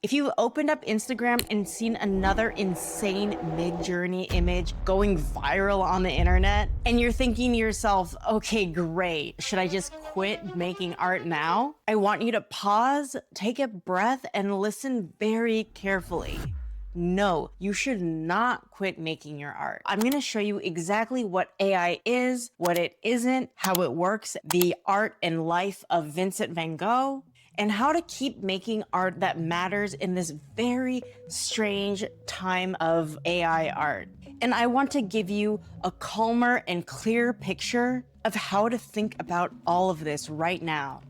If you've opened up Instagram and seen another insane mid-journey image going viral on the internet, and you're thinking to yourself, okay, great, should I just quit making art now? I want you to pause, take a breath, and listen very carefully. No, you should not quit making your art. I'm gonna show you exactly what AI is, what it isn't, how it works, the art and life of Vincent van Gogh, and how to keep making art that matters in this very strange time of AI art. And I want to give you a calmer and clear picture of how to think about all of this right now.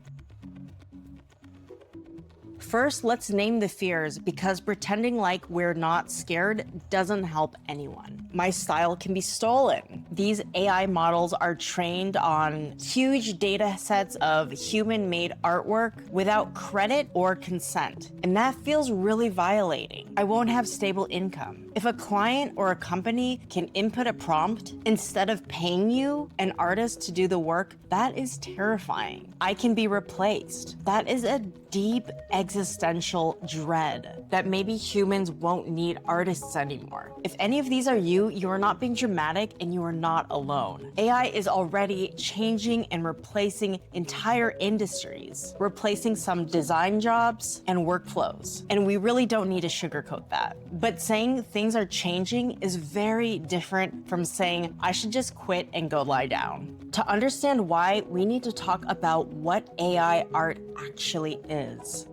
First, let's name the fears, because pretending like we're not scared doesn't help anyone. My style can be stolen. These AI models are trained on huge data sets of human-made artwork without credit or consent, and that feels really violating. I won't have stable income. If a client or a company can input a prompt instead of paying you, an artist, to do the work, that is terrifying. I can be replaced. That is a deep existential dread that maybe humans won't need artists anymore. If any of these are you, you are not being dramatic and you are not alone. AI is already changing and replacing entire industries, replacing some design jobs and workflows. And we really don't need to sugarcoat that. But saying things are changing is very different from saying I should just quit and go lie down. To understand why, we need to talk about what AI art actually is.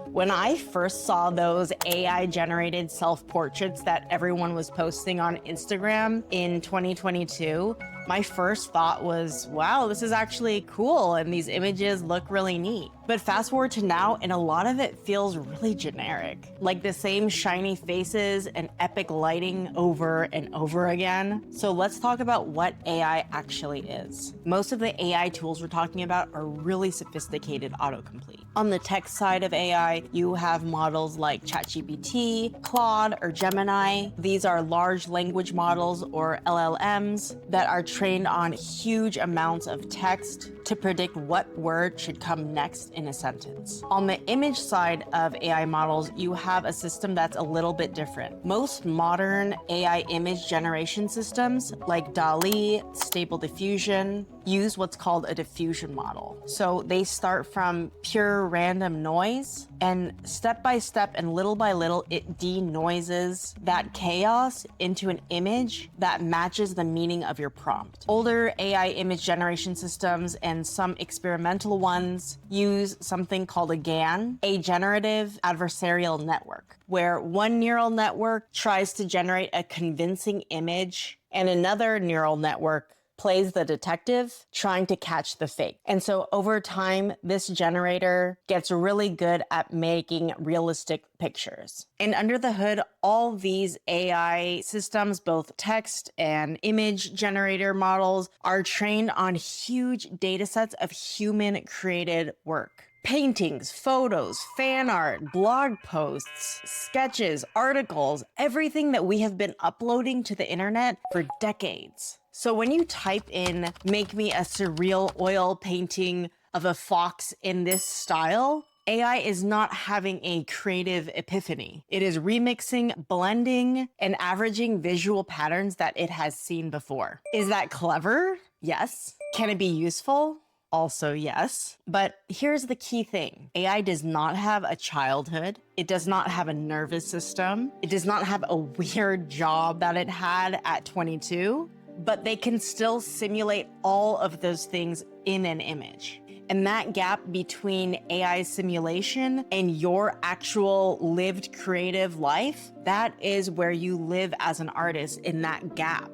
When I first saw those AI-generated self-portraits that everyone was posting on Instagram in 2022, my first thought was, wow, this is actually cool, and these images look really neat. But fast forward to now, and a lot of it feels really generic, like the same shiny faces and epic lighting over and over again. So let's talk about what AI actually is. Most of the AI tools we're talking about are really sophisticated autocomplete. On the tech side of AI, you have models like ChatGPT, Claude, or Gemini. These are large language models, or LLMs, that are trained on huge amounts of text to predict what word should come next in a sentence. On the image side of AI models, you have a system that's a little bit different. Most modern AI image generation systems, like DALL-E, Stable Diffusion, use what's called a diffusion model. So they start from pure random noise, and step by step and little by little, it denoises that chaos into an image that matches the meaning of your prompt. Older AI image generation systems and some experimental ones use something called a GAN, a generative adversarial network, where one neural network tries to generate a convincing image and another neural network plays the detective trying to catch the fake. And so over time, this generator gets really good at making realistic pictures. And under the hood, all these AI systems, both text and image generator models, are trained on huge data sets of human created work. Paintings, photos, fan art, blog posts, sketches, articles, everything that we have been uploading to the internet for decades. So when you type in, make me a surreal oil painting of a fox in this style, AI is not having a creative epiphany. It is remixing, blending, and averaging visual patterns that it has seen before. Is that clever? Yes. Can it be useful? Also, yes. But here's the key thing. AI does not have a childhood. It does not have a nervous system. It does not have a weird job that it had at 22, but they can still simulate all of those things in an image. And that gap between AI simulation and your actual lived creative life, that is where you live as an artist, in that gap.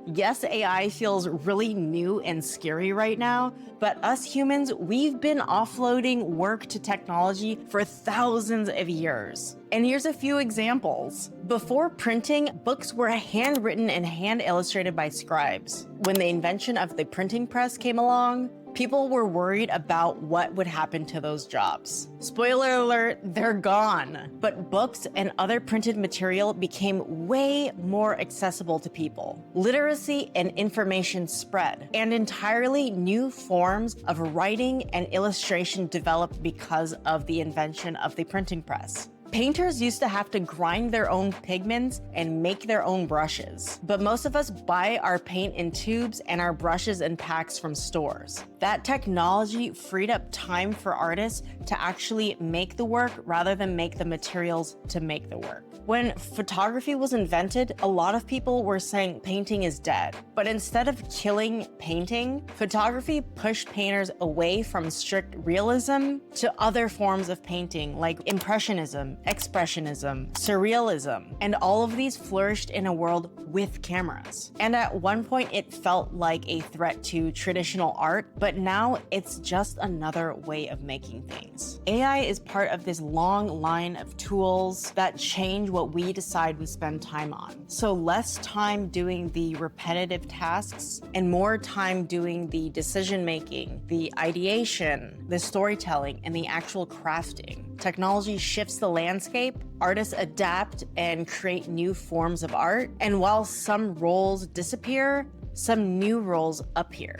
Yes, AI feels really new and scary right now, but us humans, we've been offloading work to technology for thousands of years. And here's a few examples. Before printing, books were handwritten and hand illustrated by scribes. When the invention of the printing press came along, People were worried about what would happen to those jobs. Spoiler alert, they're gone. But books and other printed material became way more accessible to people. Literacy and information spread, and entirely new forms of writing and illustration developed because of the invention of the printing press. Painters used to have to grind their own pigments and make their own brushes, but most of us buy our paint in tubes and our brushes in packs from stores. That technology freed up time for artists to actually make the work rather than make the materials to make the work. When photography was invented, a lot of people were saying painting is dead. But instead of killing painting, photography pushed painters away from strict realism to other forms of painting like Impressionism, Expressionism, Surrealism, and all of these flourished in a world with cameras. And at one point it felt like a threat to traditional art, but now it's just another way of making things. AI is part of this long line of tools that change what we decide we spend time on. So less time doing the repetitive tasks and more time doing the decision-making, the ideation, the storytelling, and the actual crafting. Technology shifts the landscape, artists adapt and create new forms of art, and while some roles disappear, some new roles appear.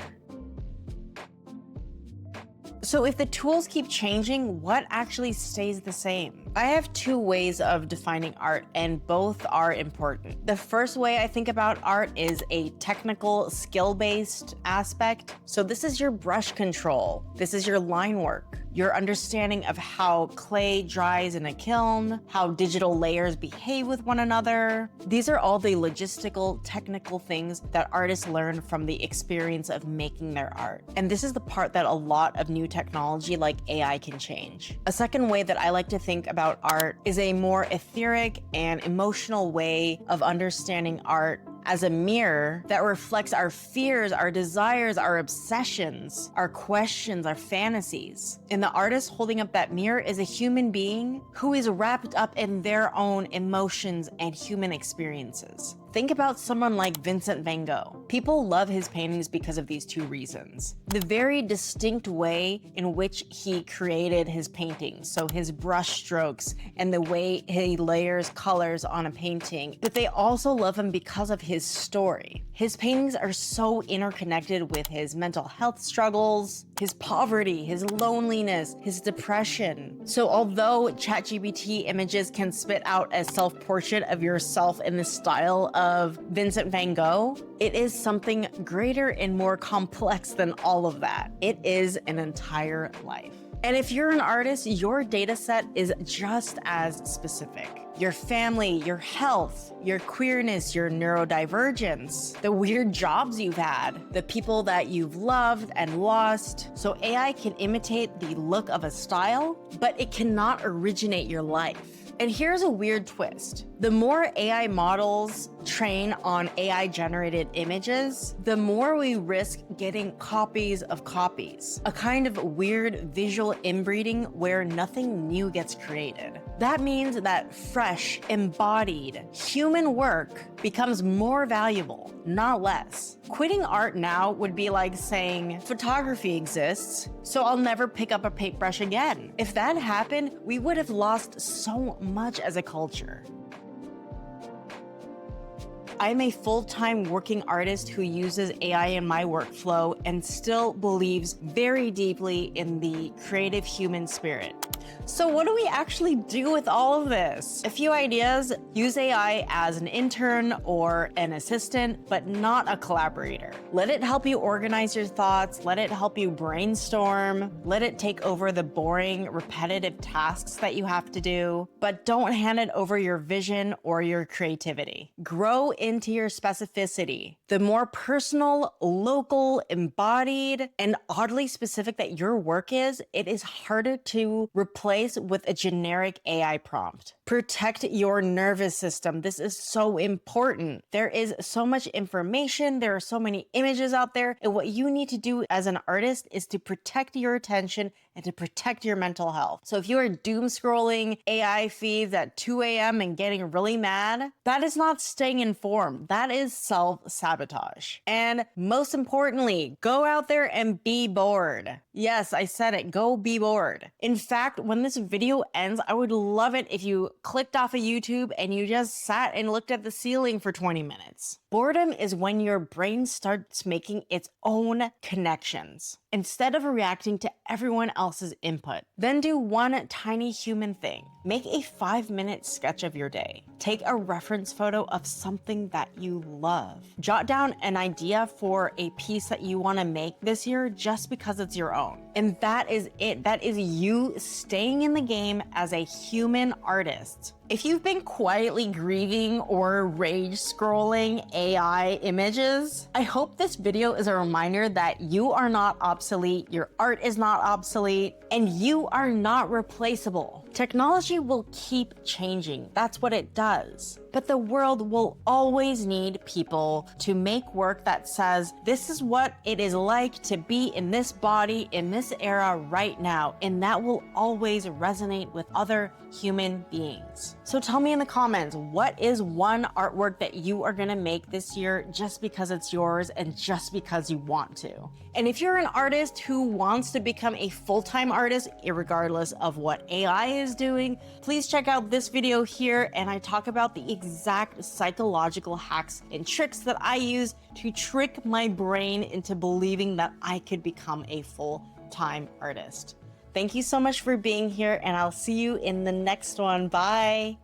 So if the tools keep changing, what actually stays the same? I have two ways of defining art, and both are important. The first way I think about art is a technical, skill-based aspect. So this is your brush control. This is your line work, your understanding of how clay dries in a kiln, how digital layers behave with one another. These are all the logistical, technical things that artists learn from the experience of making their art. And this is the part that a lot of new technology like AI can change. A second way that I like to think about art is a more etheric and emotional way of understanding art as a mirror that reflects our fears, our desires, our obsessions, our questions, our fantasies. And the artist holding up that mirror is a human being who is wrapped up in their own emotions and human experiences. Think about someone like Vincent van Gogh. People love his paintings because of these two reasons. The very distinct way in which he created his paintings, so his brush strokes and the way he layers colors on a painting, but they also love him because of his story. His paintings are so interconnected with his mental health struggles, his poverty, his loneliness, his depression. So although ChatGPT images can spit out a self-portrait of yourself in the style of Vincent van Gogh, it is something greater and more complex than all of that. It is an entire life. And if you're an artist, your data set is just as specific. Your family, your health, your queerness, your neurodivergence, the weird jobs you've had, the people that you've loved and lost. So AI can imitate the look of a style, but it cannot originate your life. And here's a weird twist. The more AI models train on AI-generated images, the more we risk getting copies of copies, a kind of weird visual inbreeding where nothing new gets created. That means that fresh, embodied, human work becomes more valuable, not less. Quitting art now would be like saying, photography exists, so I'll never pick up a paintbrush again. If that happened, we would have lost so much as a culture. I'm a full-time working artist who uses AI in my workflow and still believes very deeply in the creative human spirit. So what do we actually do with all of this? A few ideas: use AI as an intern or an assistant, but not a collaborator. Let it help you organize your thoughts, let it help you brainstorm, let it take over the boring, repetitive tasks that you have to do, but don't hand it over your vision or your creativity. Grow into your specificity. The more personal, local, embodied, and oddly specific that your work is, it is harder to replace with a generic AI prompt. Protect your nervous system. This is so important. There is so much information, there are so many images out there, and what you need to do as an artist is to protect your attention and to protect your mental health. So if you are doom scrolling AI feeds at 2 a.m. and getting really mad, that is not staying informed. That is self-sabotage. And most importantly, go out there and be bored. Yes, I said it. Go be bored. In fact, when this video ends, I would love it if you clicked off of YouTube and you just sat and looked at the ceiling for 20 minutes. Boredom is when your brain starts making its own connections instead of reacting to everyone else's input. Then do one tiny human thing. Make a 5-minute sketch of your day. Take a reference photo of something that you love. Jot down an idea for a piece that you want to make this year just because it's your own. And that is it. That is you staying in the game as a human artist. If you've been quietly grieving or rage scrolling AI images, I hope this video is a reminder that you are not obsolete, your art is not obsolete, and you are not replaceable. Technology will keep changing. That's what it does. But the world will always need people to make work that says, this is what it is like to be in this body, in this era right now. And that will always resonate with other human beings. So tell me in the comments, what is one artwork that you are gonna make this year just because it's yours and just because you want to? And if you're an artist who wants to become a full-time artist, irregardless of what AI is doing, please check out this video here, and I talk about the exact psychological hacks and tricks that I use to trick my brain into believing that I could become a full-time artist. Thank you so much for being here, and I'll see you in the next one. Bye.